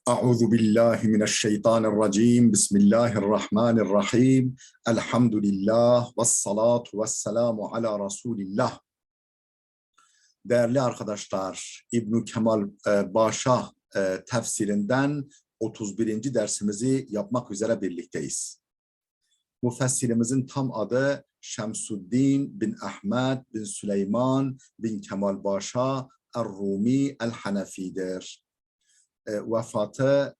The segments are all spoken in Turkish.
Euzu billahi mineşşeytanirracim. Bismillahirrahmanirrahim. Elhamdülillah ve salatu ve selamu ala Resulillah. Değerli arkadaşlar, İbn Kemal Başa tefsirinden 31. dersimizi yapmak üzere birlikteyiz. Müfessirimizin tam adı Şemsuddin bin Ahmed bin Süleyman bin Kemal Başa Er-Rumi El-Hanefi'dir. Vefatı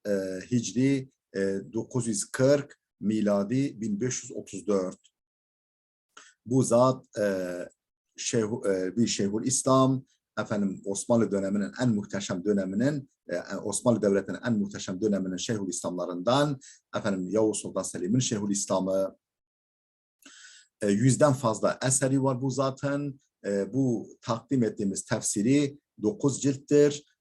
Hicri 940, miladi 1534. Bu zat bir Şeyhül İslam, Osmanlı döneminin en muhteşem döneminin, Osmanlı Devleti'nin en muhteşem döneminin Şeyhül İslamlarından, Yavuz Sultan Selim'in Şeyhül İslam'ı. 100'den fazla eseri var bu zatın. Bu takdim ettiğimiz tefsiri 9 cilttir.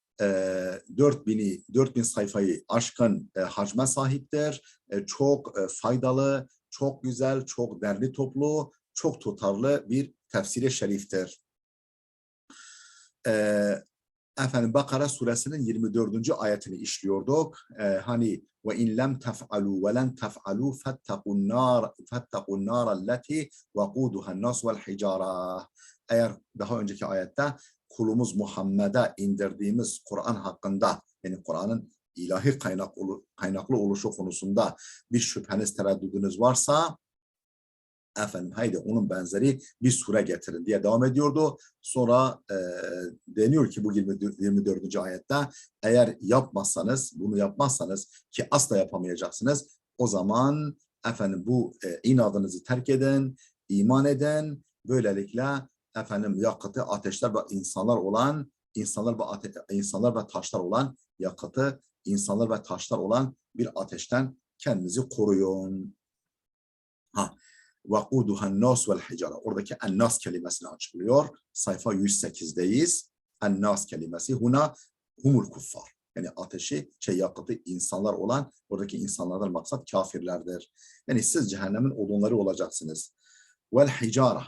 4000 sayfayı aşkın hacme sahiptir. Çok faydalı, çok güzel, çok derli toplu, çok tutarlı bir tefsir-i şeriftir. Bakara suresinin 24. ayetini işliyorduk. Hani ve in lem tef'alu ve len tef'alu fettekun nar allati vekuduha'n nas vel hicara. Eğer daha önceki ayette kulumuz Muhammed'e indirdiğimiz Kur'an hakkında, yani Kur'an'ın ilahi kaynaklı oluşu konusunda bir şüpheniz, tereddüdünüz varsa, haydi onun benzeri bir sure getirin diye devam ediyordu. Sonra deniyor ki bu 24. ayette, eğer bunu yapmazsanız ki asla yapamayacaksınız, o zaman bu inadınızı terk edin, iman edin, böylelikle yakıtı ateşler ve insanlar ve taşlar olan yakıtı insanlar ve taşlar olan bir ateşten kendinizi koruyun. وَقُودُهَا النَّاسُ وَالْحِجَارَةِ. Oradaki ennas kelimesini açıklıyor. Sayfa 108'deyiz. Ennas kelimesi huna humul kuffar. Yani ateşi, yakıtı insanlar olan, oradaki insanlardan maksat kafirlerdir. Yani siz cehennemin odunları olacaksınız. وَالْحِجَارَةِ.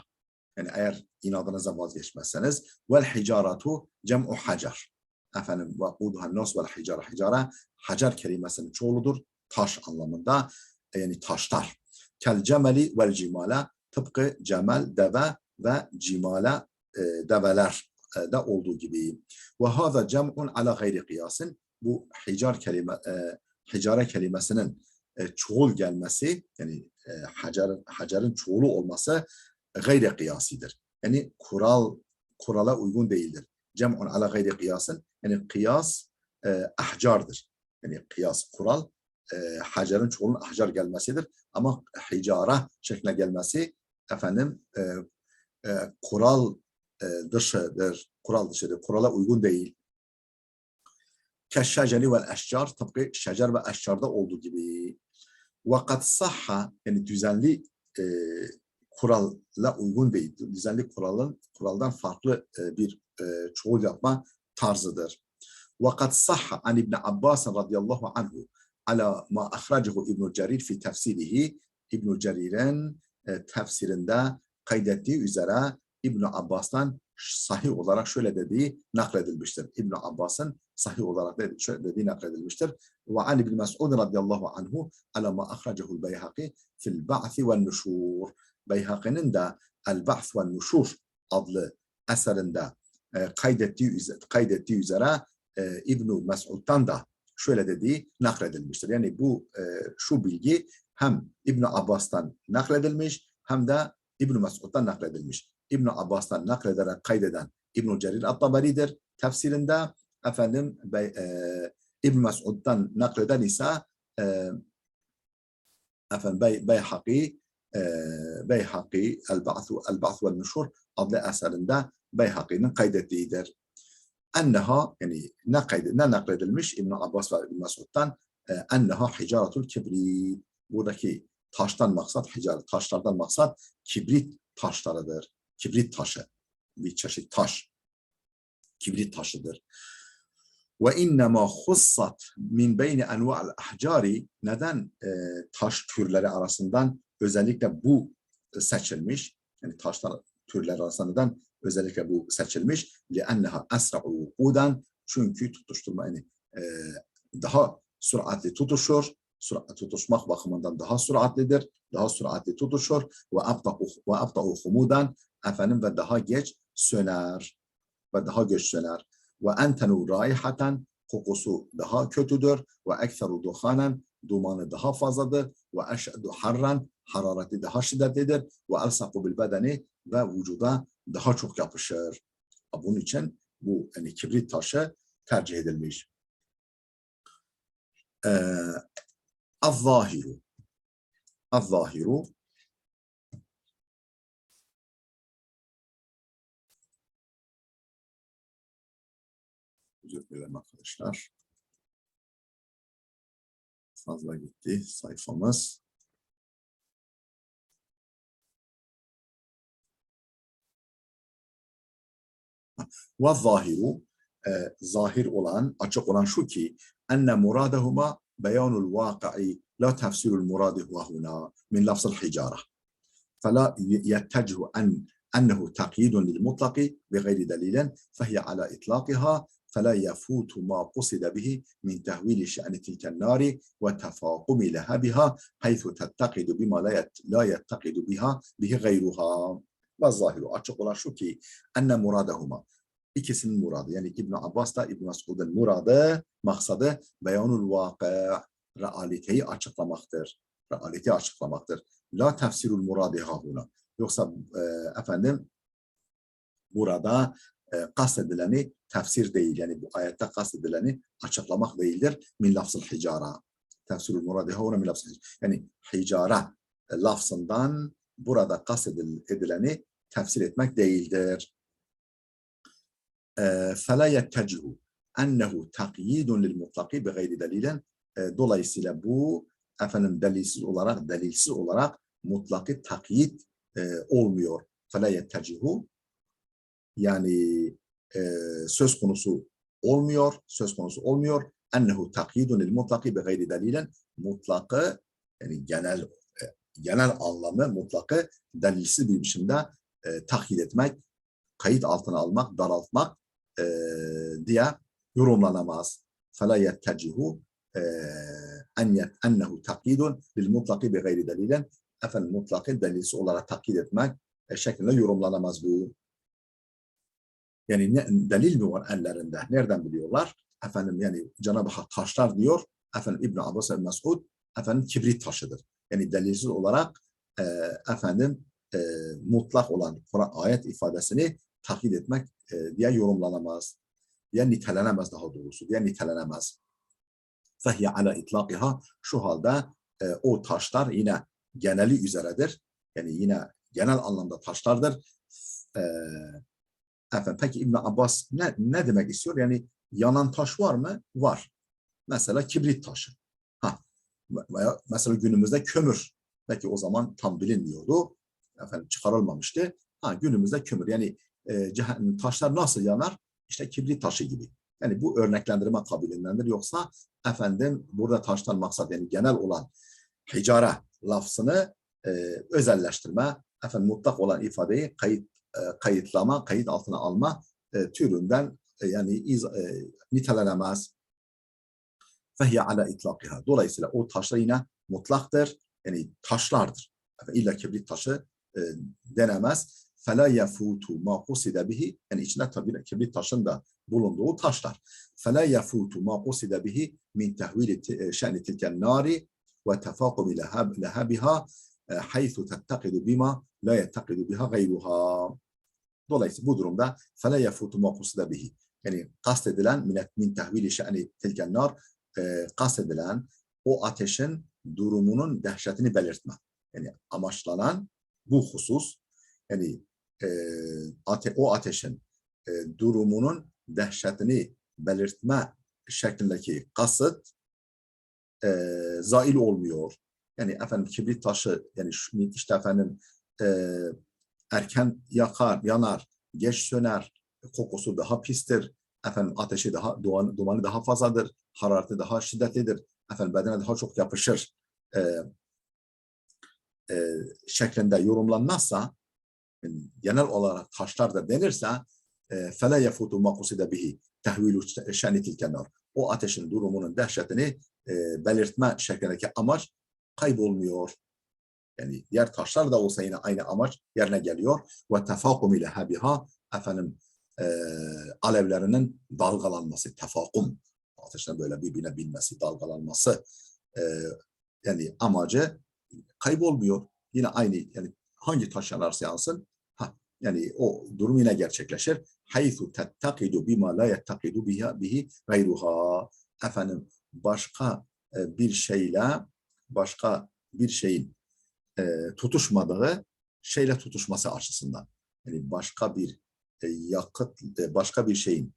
Yani eğer inadınıza vazgeçmezseniz, وَالْحِجَارَةُ cem'u hacar. وَقُودُهَا النَّاسُ وَالْحِجَارَةِ. Hicara, hacar kelimesinin çoğuludur. Taş anlamında, yani taşlar. Kel cemeli vel cimala, tıpkı cemel, deve ve cimala, develer de olduğu gibi. Ve hâzâ cem'un ala gayri kıyasın. Bu hicare kelimesinin çoğul gelmesi, yani hacarın çoğulu olması gayri kıyasidir. Yani kurala uygun değildir. Cem'un ala gayri kıyasın, yani kıyas ahcardır. Yani kıyas, kural, hacarın çoğulun ahcar gelmesidir. Ama hicara şekline gelmesi kural dışıdır. Kural dışıdır. Kurala uygun değil. Keşşeceri vel eşcar, tıpkı şecer ve eşcarda olduğu gibi. Vakat sahha, yani düzenli kuralla uygun değil. Düzenli kuraldan farklı bir çoğul yapma tarzıdır. Vakat sahha an İbn Abbas radıyallahu anhu ala ma ahracehu İbn Cerir fi tefsirihi. İbn Cerir'in tefsirinde kaydettiği üzere İbn Abbas'tan sahih olarak şöyle dediği nakledilmiştir. İbn Abbas'ın sahih olarak şöyle dediği nakledilmiştir. Ve Ali ibn Mes'ud radıyallahu anhu ala ma ahracehu'l Beyhaqi fil ba'thi ve'n nuşur. Beyhaqi'nin de El Ba'th ve'n Nuşur adlı eserinde kaydettiği üzere İbn Mes'ud'dan da şöyle dediği nakledilmiştir. Yani şu bilgi hem İbn Abbas'tan nakledilmiş hem de İbn Mes'ud'dan nakledilmiş. İbn Abbas'tan naklederek kaydeden İbn Cerir at-Taberi'dir tefsirinde. İbn Mes'ud'dan nakleden ise Beyhaqi El-Ba'th ve Nuşur adlı eserinde Beyhaqi'nin kaydettiğidir. Enneha, yani ne nakledilmiş İbn Abbas ve İbn Mes'ud'dan, enneha hicaratul kibrit. Buradaki taşlardan maksat kibrit taşlarıdır. Kibrit taşı, bir çeşit taş. Kibrit taşıdır. Ve innema hussat min beyni enva'l ahcari. Neden taş türleri arasından özellikle bu seçilmiş? Yani taşlar türleri arasında neden özellikle bu seçilmiş? لِأَنَّهَا أَسْرَعُ وُقُودًا. Çünkü tutuşturma, yani daha süratli tutuşur. Tutuşmak bakımından daha süratlidir. Daha süratli tutuşur. Ve abta'u humudan efendim ve daha geç söner. Ve daha geç söner. Ve entenu raihaten kokusu daha kötüdür. Ve ekseru duhanen dumanı daha fazladır. Ve eşeddu harran harareti daha şiddetlidir. Ve elsaku bil bedeni ve vücuda daha çok yapışır. Bunun için bu yani kibrit taşı tercih edilmiş. Az-zahiru. Az-zahiru özür dilerim arkadaşlar. Fazla gitti sayfamız. Ve zahiru zahir olan, açık olan şu ki enne muradahuma beyanul vaki'i la tefsirul muradi huve huna min lafzul hicara. فلا يتجه أنه تقييد للمطلق بغير دليل فهي على إطلاقها فلا يفوت ما قصد به من تهويل شأن تلك النار وتفاقم لهبها حيث تتقد بما لا يتقد به غيرها. والظاهر açık olan şu ki enne muradahuma ikisinin muradı yani İbn Abbas da İbn Mesud'un muradı maksadı beyanul vaki realiteyi açıklamaktır. Realiteyi açıklamaktır. La tefsirul muradi hahuna. Yoksa efendim burada kastedileni tefsir değil. Yani bu ayette kastedileni açıklamak değildir. Min lafzul hicara. Tefsirul muradi hahuna min lafzul hicara. Yani hicara lafzından burada kastedileni tefsir etmek değildir. فَلَا يَتَّجِهُ اَنَّهُ تَقْيِيدٌ لِلْمُطْلَقِ بِغَيْرِ دَلِيلًا. Dolayısıyla bu efendim delilsiz olarak mutlakı takyit olmuyor. فَلَا يَتَّجِهُ yani söz konusu olmuyor. اَنَّهُ تَقْيِيدٌ لِلْمُطْلَقِ بِغَيْرِ دَلِيلًا. Mutlakı yani genel anlamı mutlakı delilsiz bir biçimde takyit etmek, kayıt altına almak, daraltmak diye yorumlanamaz. فَلَا يَتَّجِهُ اَنَّهُ تَقْيِدٌ لِلْمُطْلَقِ بِغَيْرِ دَلِيلًا. Efendim mutlakı delilsiz olarak takyit etmek şeklinde yorumlanamaz bu. Yani delil mi var ellerinde? Nereden biliyorlar? Efendim yani Cenab-ı Hak taşlar diyor. Efendim İbn Abbas ve Mesud efendim kibrit taşıdır. Yani delilsiz olarak efendim mutlak olan Kur'an ayet ifadesini takyit etmek diye yorumlanamaz. Diye nitelenemez daha doğrusu. Diye nitelenemez. Fehye ala itlakiha. Şu halde o taşlar yine geneli üzeredir. Yani yine genel anlamda taşlardır. Efendim, peki İbn Abbas ne demek istiyor? Yani yanan taş var mı? Var. Mesela kibrit taşı. Mesela günümüzde kömür. Belki o zaman tam bilinmiyordu. Efendim çıkarılmamıştı. Günümüzde kömür. Yani taşlar nasıl yanar? İşte kibrit taşı gibi. Yani bu örneklendirme kabiliğindendir. Yoksa efendim burada taştan maksat yani genel olan hicara lafzını özelleştirme, efendim mutlak olan ifadeyi kayıtlama, kayıt altına alma türünden yani nitelenemez. Fehye ala itlakiha. Dolayısıyla o taşlar yine mutlaktır. Yani taşlardır. İlla kibrit taşı denemez. فَلَا يَفُوتُ مَا قُصِدَ بِهِ. Yani içinde tabii kibrit taşın da bulunduğu taşlar. فَلَا يَفُوتُ مَا قُصِدَ بِهِ مِنْ تَهْوِيلِ شَأْنِ تِلْكَ النَّارِ وَتَفَاقُمِ لَهَبِهَا حَيْثُ تَتَّقِدُ بِمَا لَا يَتَّقِدُ بِهَا غَيْرُهَا. Dolayısıyla bu durumda فَلَا يَفُوتُ مَا قُصِدَ بِهِ. Yani kastedilen min tehvili şe'ni tilken nar kastedilen o ateşin durumunun dehşetini belirtme. Yani amaçlanan bu husus yani o ateşin durumunun dehşetini belirtme şeklindeki kasıt zail olmuyor. Yani efendim kibrit taşı yani işte efendim erken yanar, geç söner, kokusu daha pistir, efendim ateşi daha dumanı daha fazladır, harareti daha şiddetlidir, efendim bedene daha çok yapışır şeklinde yorumlanmazsa, yani genel olarak taşlar da denirse فَلَا يَفُوتُ مَا قُصِدَ بِهِ تَهْوِيلُ شَأْنِ تِلْكَ النَّارِ. O ateşin durumunun dehşetini belirtme şeklindeki amaç kaybolmuyor. Yani diğer taşlar da olsa yine aynı amaç yerine geliyor. Ve tefakum ile habiha efendim alevlerinin dalgalanması, tefakum, ateşin böyle birbirine binmesi, dalgalanması yani amacı kaybolmuyor. Yine aynı yani hangi taş yanarsa yansın yani o durum yine gerçekleşir. Haythu tettakidu bima la yettakidu bihi gayruha. Efendim başka bir şeyin tutuşmadığı şeyle tutuşması açısından. Yani başka bir yakıt, başka bir şeyin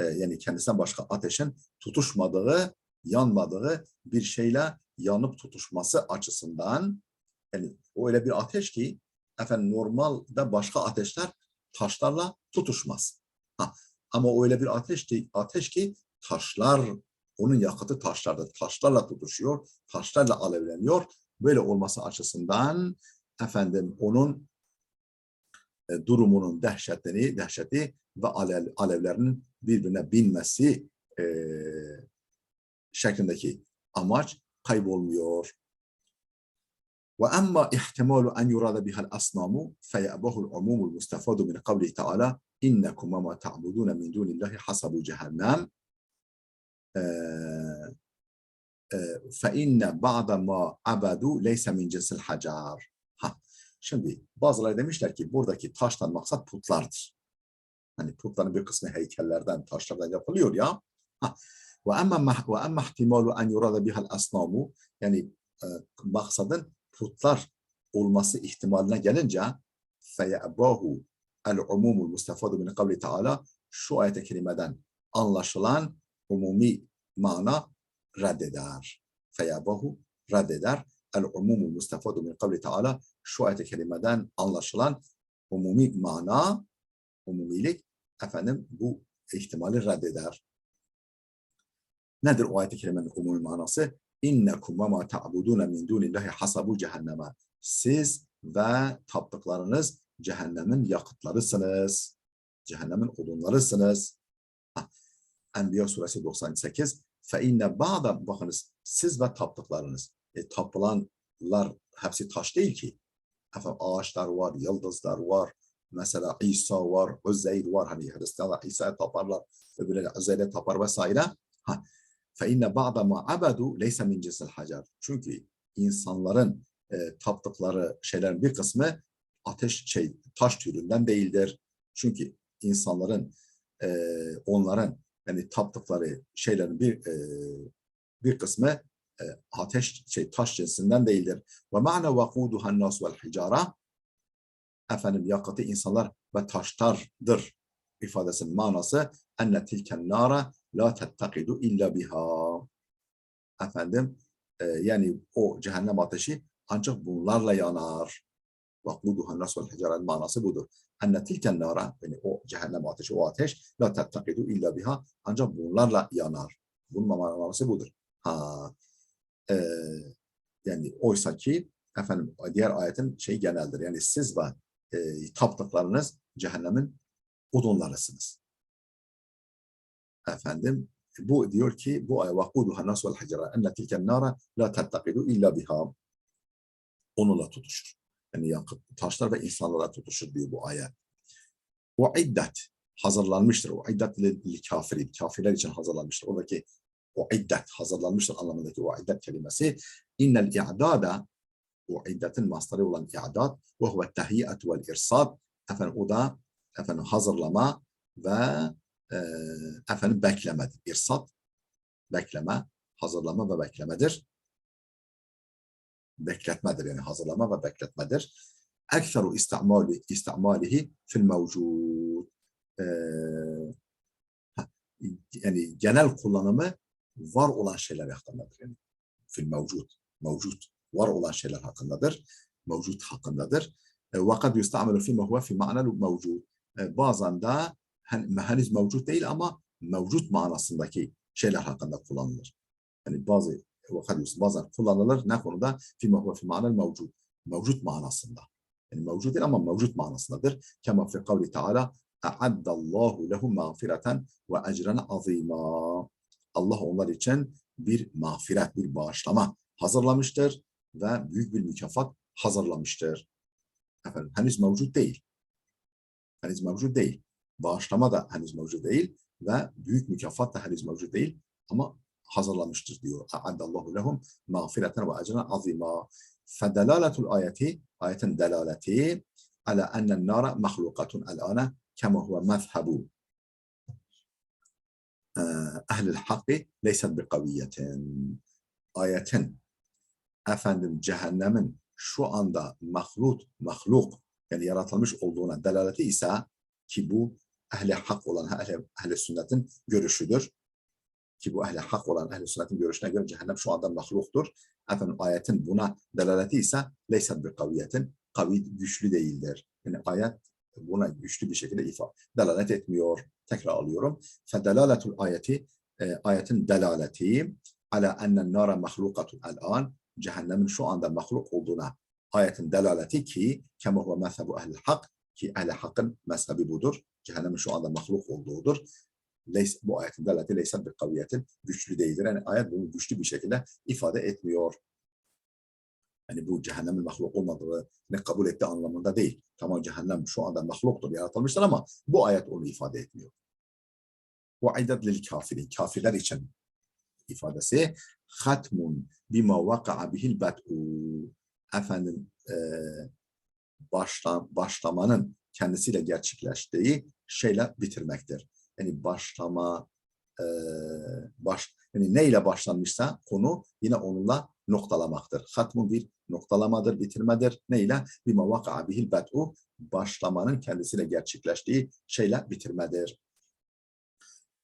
yani kendisinden başka ateşin tutuşmadığı, yanmadığı bir şeyle yanıp tutuşması açısından yani o öyle bir ateş ki efendim normalde başka ateşler taşlarla tutuşmaz. Ama öyle bir ateş ki taşlar onun yakıtı taşlarla tutuşuyor, taşlarla alevleniyor. Böyle olması açısından efendim onun durumunun dehşeti ve alevlerinin birbirine binmesi şeklindeki amaç kaybolmuyor. وأما احتمال أن يراد بها الأصنام فيأبه العموم المستفاد من قوله تعالى إنكم وما تعبدون من دون الله حسب جهنم فإن بعض ما عبدوا ليس من جنس الحجار. Şimdi bazıları demişler ki buradaki taştan maksat putlardır. Hani putların bir kısmı heykellerden, taşlardan yapılıyor ya. وأما احتمال أن يراد بها الأصنام yani maksadın putlar olması ihtimaline gelince فَيَأْبَاهُ الْعُمُومُ الْمُسْتَفَادُ مِنْ قَوْلِ تَعَالَى şu ayet-i kerimeden anlaşılan umumi mana reddeder. فَيَأْبَاهُ reddeder. El-umumul mustafadu min kavli Teala şu ayet-i kerimeden anlaşılan umumi mana, umumilik efendim bu ihtimali reddeder. Nedir o ayet-i kerimenin umumi manası? İnnekum ve ma ta'budune min dunillahi hasabu cehenneme. Siz ve taptıklarınız cehennemin yakıtlarısınız. Cehennemin odunlarısınız. Enbiya suresi 98. Fe inne ba'da bakınız siz ve taptıklarınız. Tapılanlar hepsi taş değil ki. Efendim, ağaçlar var, yıldızlar var. Mesela İsa var, Uzeyr var. Hani Hristiyanlar İsa'ya taparlar, öbürleri Uzeyr'e tapar vesaire. فَاِنَّ بَعْضَ مَا عَبَدُوا لَيْسَ مِنْ جِنْسِ الْحَجَرِ. Çünkü insanların taptıkları şeylerin bir kısmı taş türünden değildir. Çünkü insanların onların yani taptıkları şeylerin bir kısmı taş cinsinden değildir. Ve ma'na vakuduhan nas vel hicara efendim yakıtı insanlar ve taşlardır ifadesinin manası enne tilken nara la tettakidu illa biha. Efendim yani o cehennem ateşi ancak bunlarla yanar. Vakuduhan nas vel hicara'nın manası budur. Enne tilken nara yani o cehennem ateşi, o ateş la tettakidu illa biha ancak bunlarla yanar. Bunun manası budur. Yani oysa ki efendim diğer ayetin geneldir. Yani siz ve taptıklarınız cehennemin odunlarısınız. Efendim bu diyor ki bu ayet vakuduha nas vel hicra enne tilken nara la tettakidu illa biha. Onunla tutuşur. Yani yakıt taşlar ve insanlarla tutuşur diyor bu ayet. O iddet hazırlanmıştır. O iddet ile kafirler için hazırlanmıştır. Oradaki o iddet hazırlanmıştır anlamındaki o iddet kelimesi innel i'dada o iddetin mastarı olan i'dad ve huve tehiyyetu vel irsad efendim o da efendim hazırlama ve efendim beklemedir. İrsad bekleme, hazırlama ve beklemedir. Bekletmedir yani hazırlama ve bekletmedir. Ekseru istimalihi fil mevcud. Yani genel kullanımı var olan şeyler hakkındadır. Yani fil mevcut var olan şeyler hakkındadır. Mevcut hakkındadır. Ve kad yusta'malu fîme huve fî ma'nel mevcud. Bazen de henüz mevcut değil ama mevcut manasındaki şeyler hakkında kullanılır. Yani bazen kullanılır ne konuda? Fîme huve fî ma'nel mevcud. Mevcut manasında. Yani mevcut değil ama mevcut manasındadır. Kema fi kavli Teala e'addallahu lehum mağfireten ve ecren azîmâ. Allah onlar için bir mağfiret, bir bağışlama hazırlamıştır ve büyük bir mükafat hazırlamıştır. Efendim, henüz mevcut değil. Henüz mevcut değil. Bağışlama da henüz mevcut değil ve büyük mükafat da henüz mevcut değil ama hazırlamıştır diyor. A'addallahu lehum mağfireten ve ecren azima. Fedalaletul ayeti, ayetin delaleti ala ennen nara mahlukatun el-ana kema huve mezhebu ehlil hakkı leysed bi kaviyetin. Ayetin efendim cehennemin şu anda mahluk yani yaratılmış olduğuna delaleti ise ki bu ehli hak olan ehli sünnetin görüşüdür. Ki bu ehli hak olan ehli sünnetin görüşüne göre cehennem şu anda mahluktur. Efendim ayetin buna delaleti ise leysed bir kaviyetin, kavi güçlü değildir. Yani ayet buna güçlü bir şekilde delalet etmiyor. Tekrar alıyorum. Fedelaletul ayeti, ayetin delaleti ala ennen nara mahlukatun el-an, cehennemin şu anda mahluk olduğuna ayetin delaleti ki kema huve mezhebu ehl-i hak, ki ehl-i hakkın mezhebi budur. Cehennemin şu anda mahluk olduğudur. Bu ayetin delaleti leysed bir kaviyetin, güçlü değildir. Yani ayet bunu güçlü bir şekilde ifade etmiyor. Yani bu cehennemin mahluk olmadığı ne kabul ettiği anlamında değil. Tamam, cehennem şu anda mahluktur, yaratılmıştır ama bu ayet onu ifade etmiyor. وَعِدَدْ لِلْكَافِرِينَ, kafirler için ifadesi hatmun bima vaka'a bihil bed'u, efendim başlamanın kendisiyle gerçekleştiği şeyle bitirmektir. Yani başlama yani neyle başlanmışsa konu yine onunla noktalamaktır. Hatmun bir noktalamadır, bitirmedir. Neyle? Bima vaka'a bihil bed'u, başlamanın kendisiyle gerçekleştiği şeyle bitirmedir.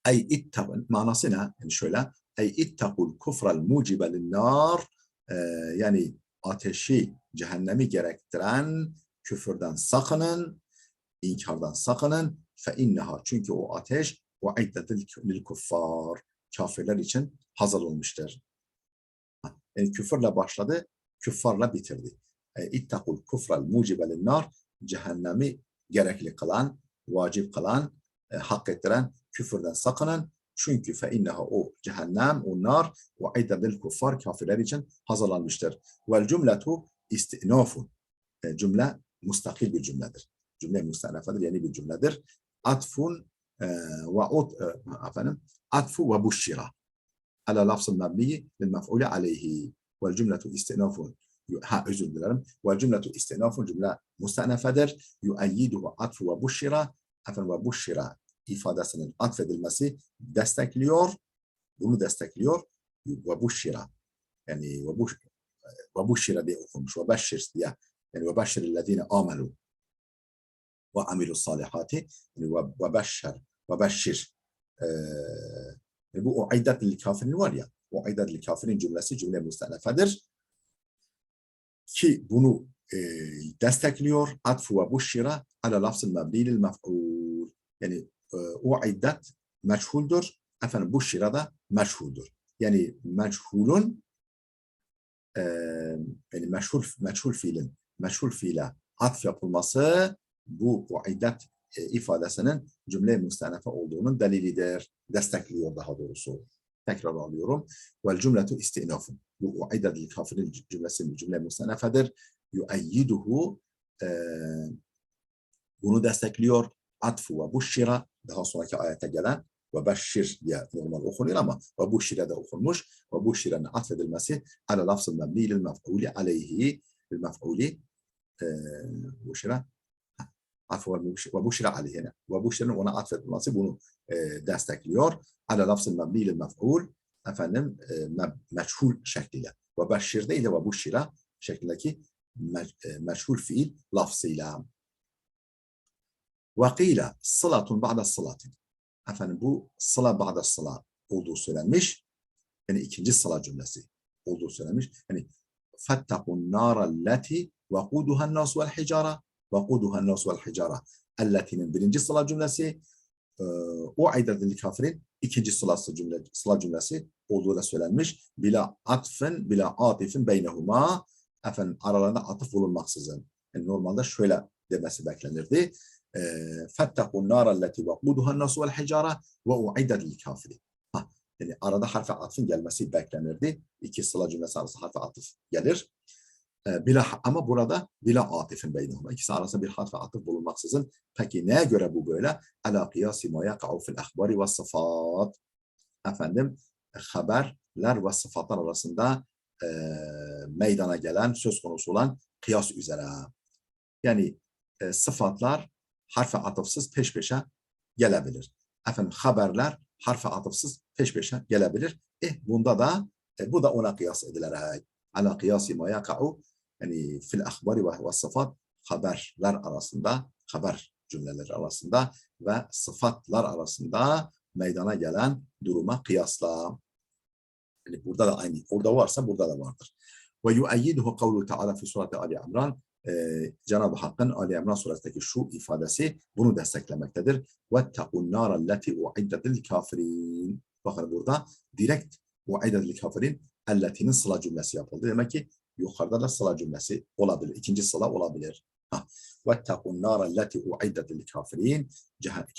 Ey ittabın manası ne? Yani şöyle, ey ittakul kufral mucibe linnâr, yani ateşi, cehennemi gerektiren küfürden sakının, inkardan sakının. Fe inneha, çünkü o ateş uiddetil lil kuffar, kafirler için hazırlanmıştır. Yani küfürle başladı, küffarla bitirdi. İttakul kufral mucibe linnâr, cehennemi gerekli kılan, vacip kılan, hak ettiren küfürden sakının. Çünkü fe inneha, o cehennem, o nar uiddetil kuffar, kafirler için hazırlanmıştır. Vel cümletu istinafun, cümle mustakil bir cümledir. Cümle müstenefedir, yeni bir cümledir. Atfun atfu ve buşşira ala lafzın mebniyi lil mef'ulü aleyhi. Vel cümletu istinafun, özür dilerim. Vel cümletu istinafun, cümle müstenefedir. Yu'eyyiduhu atfu ve buşşira, ve buşşira ifadesinin atfedilmesi destekliyor, bunu destekliyor. Ve buşşira, yani ve buşşira diye okunmuş, ve beşşir diye, yani ve beşşirillezine amelu ve amilus salihati, yani ve beşşir, yani bu uiddet lil kafirin var ya, uiddet lil kafirin cümlesi cümle müstenefedir ki bunu destekliyor. Atfu ve buşşira ala lafzın mebni lil mef'ul, yani uiddet meçhuldür, efendim buşşira da meçhuldür. Yani meçhulun, yani meçhul fiile atf yapılması bu uiddet ifadesinin cümle müstenefe olduğunun delilidir. Destekliyor daha doğrusu. Tekrar alıyorum. Vel cümletu istinafun. Bu uiddet lil kafirin cümlesi cümle müstenefedir. Yu'eyyiduhu, bunu destekliyor. Atfu ve buşşira, daha sonraki ayete gelen ve beşşir diye normal okunuyor ama ve buşşire de okunmuş. Ve buşşirenin atfedilmesi ala lafzın mebni lil mef'uli aleyhi, lil mef'uli buşşire atfu ve buşşire aleyhi, ve buşşirenin ona atfedilmesi bunu destekliyor. Ala lafzın mebni lil mef'ul, efendim meçhul şekliyle. Ve beşşir değil de ve buşşire şeklindeki meçhul fiil lafzıyla. Vakile sılatun ba'da sılatin. Efendim bu sıla ba'da sıla olduğu söylenmiş. Yani ikinci sıla cümlesi olduğu söylenmiş. Yani fettakun nârelleti vekuduhan nâs vel hicâra, vekuduhan nâs vel hicâra. Elletinin birinci sıla cümlesi, uiddetil kafirin ikinci sıla cümlesi olduğu da söylenmiş. Bila atfın, bila atifin beynehuma, efendim aralarında atıf bulunmaksızın. Yani normalde şöyle demesi beklenirdi. فَاتَّقُوا النَّارَ الَّتِي وَقُودُهَا النَّاسُ وَالْحِجَارَةُ وَاُعِدَّتْ لِلْكَافِرِينَ. Yani arada harfi atfın gelmesi beklenirdi. İki sıla cümlesi arasında harfi atıf gelir. Ama burada bila atifin beynihuma. İkisi arasında bir harfi atıf bulunmaksızın. Peki neye göre bu böyle? Ala kıyasi ma yaka'u fil ahbari ve sıfat. Efendim, haberler ve sıfatlar arasında meydana gelen, söz konusu olan kıyas üzere. Yani sıfatlar harfe atıfsız peş peşe gelebilir. Efendim, haberler harfe atıfsız peş peşe gelebilir. Bunda da bu da ona kıyas edilerek. Ala kıyasi ma yaka'u, yani fil ahbari ve sıfat, haberler arasında, haber cümleleri arasında ve sıfatlar arasında meydana gelen duruma kıyasla. Yani burada da aynı. Orada varsa burada da vardır. Ve yu'ayyiduhu kavlu Teala fi surati Ali İmran. Cenab-ı Hakk'ın Ali İmran suresindeki şu ifadesi bunu desteklemektedir. وَاتَّقُوا النَّارَ الَّتِي اُعِدَّتِ الْكَافِرِينَ. Bakın burada direkt u'iddet الْكَافِرِينَ elleti'nin sıla cümlesi yapıldı. Demek ki yukarıda da sıla cümlesi olabilir. İkinci sıla olabilir. وَاتَّقُوا النَّارَ الَّتِي اُعِدَّتِ الْكَافِرِينَ.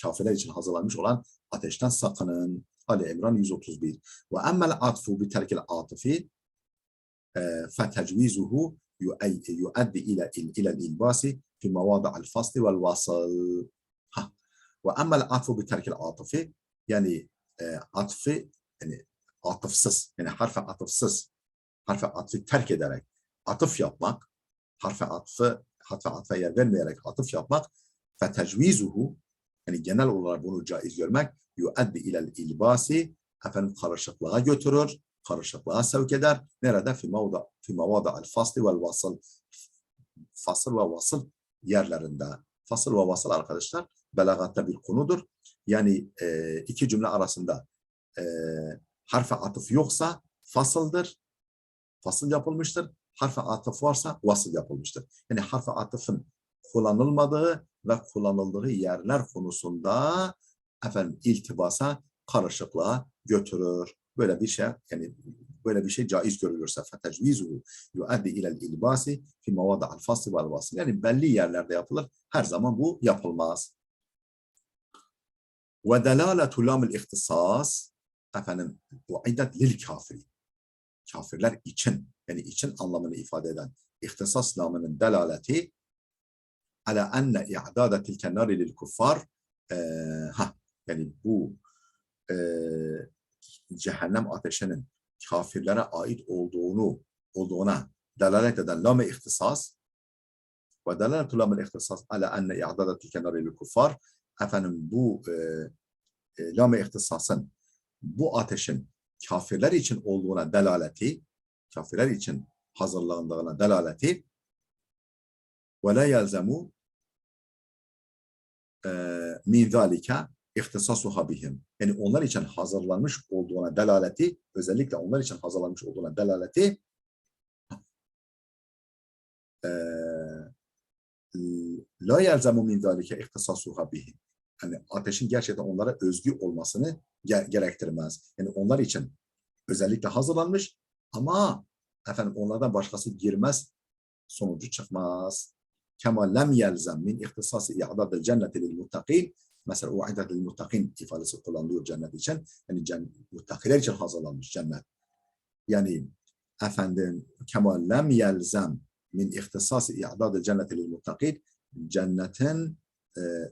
Kafirler için hazırlanmış olan ateşten sakının. Ali İmran 131. Ve emmel atfu bi terkil atifi fetecvizuhu yuaddi ila'l ilbasi fi mevadi'l fasli vel vasıl. Ve emmel atfu bi terkil atifi, yani atfi, yani atıfsız, yani harfe atfı terk ederek atıf yapmak, harfe atfa yer vermeyerek atıf yapmak, fetecvizuhu, yani genel olarak bunu caiz görmek, yuaddi ila'l ilbasi, efendim karışıklığa götürür, karışıklığa sevk eder. Nerede? Fi mevadi'l fasli vel vasıl. Fasıl ve vasıl yerlerinde. Fasıl ve vasıl arkadaşlar belagatta bir konudur. Yani iki cümle arasında harfe atıf yoksa fasıldır, fasıl yapılmıştır. Harfe atıf varsa vasıl yapılmıştır. Yani harfe atıfın kullanılmadığı ve kullanıldığı yerler konusunda efendim iltibasa, karışıklığa götürür. Böyle bir şey, yani böyle bir şey caiz görülürse fetecvizuhu yuaddi ila'l ilbasi fi mevadi'l fasli vel vasl. Yani belli yerlerde yapılır. Her zaman bu yapılmaz. Ve delaletu lam'l ihtisas, efendim, uiddet lil kafirin. Kafirler için, yani için anlamını ifade eden ihtisas lamının delaleti ala enne i'dâde tilken nâri lil kuffar, yani bu cehennem ateşinin kafirlere ait olduğuna delalet eden lam-ı ihtisas ve delaletu lam-ı ihtisas ala enne i'dâde tilken nâri lil kuffar, efendim bu lam-ı ihtisasın bu ateşin kafirler için olduğuna delaleti, kafirler için hazırlandığına delaleti ve la yelzemu min zalika ihtisasuha bihim. Yani onlar için hazırlanmış olduğuna delaleti, özellikle onlar için hazırlanmış olduğuna delaleti la yelzemu min zalika ihtisasuha bihim. Yani ateşin gerçekten onlara özgü olmasını gerektirmez. Yani onlar için özellikle hazırlanmış ama efendim onlardan başkası girmez sonucu çıkmaz. Kema lem yelzem min ihtisası i'dadil cenneti lil muttaqin. Mesela uiddet lil muttaqin ifadesi kullanılıyor cennet için. Yani muttakiler için hazırlanmış cennet. Yani efendim kema lem yelzem min ihtisası i'dadil cenneti lil muttaqin. Cennetin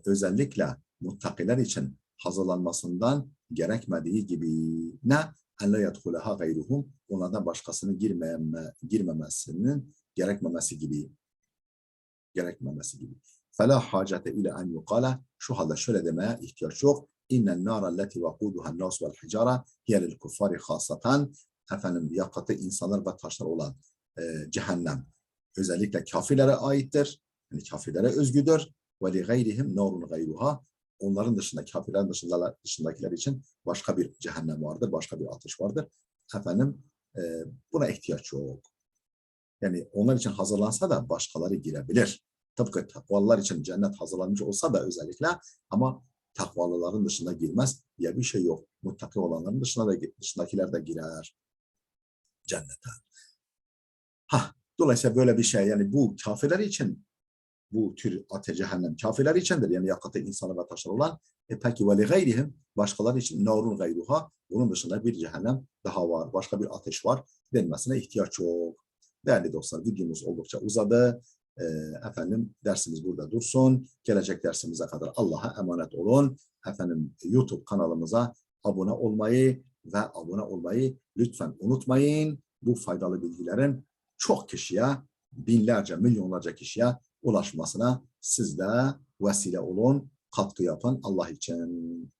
özellikle muttakiler için hazırlanmasından gerekmediği gibi ne? En la yedhulaha gayruhum, onlardan başkasının girmemesinin gerekmemesi gibi. Fela hacete ile en yukala, şu halde şöyle demeye ihtiyaç yok. İnnen nâra leti vakuduhan nas vel hicara hiyelil kuffari khasatan, efendim yakıtı insanlar ve taşlar olan cehennem özellikle kafirlere aittir. Yani kafirlere özgüdür. Ve li gayrihim narun gayruha, onların dışında, kafirlerin dışındakiler için başka bir cehennem vardır, başka bir ateş vardır. Efendim buna ihtiyaç yok. Yani onlar için hazırlansa da başkaları girebilir. Tıpkı takvalılar için cennet hazırlanmış olsa da özellikle, ama takvalıların dışında girmez diye bir şey yok. Muttaki olanların dışındakiler de girer cennete. Dolayısıyla böyle bir şey, yani bu kafirler için bu tür cehennem kafirler içindir. Yani yakıtı insanı ve taşlar olan. Peki ve li gayrihim, başkaları için narun gayruha, bunun dışında bir cehennem daha var. Başka bir ateş var denmesine ihtiyaç yok. Değerli dostlar, videomuz oldukça uzadı. Efendim dersimiz burada dursun. Gelecek dersimize kadar Allah'a emanet olun. Efendim YouTube kanalımıza abone olmayı lütfen unutmayın. Bu faydalı bilgilerin çok kişiye, binlerce, milyonlarca kişiye ulaşmasına siz de vesile olun, katkı yapın Allah için.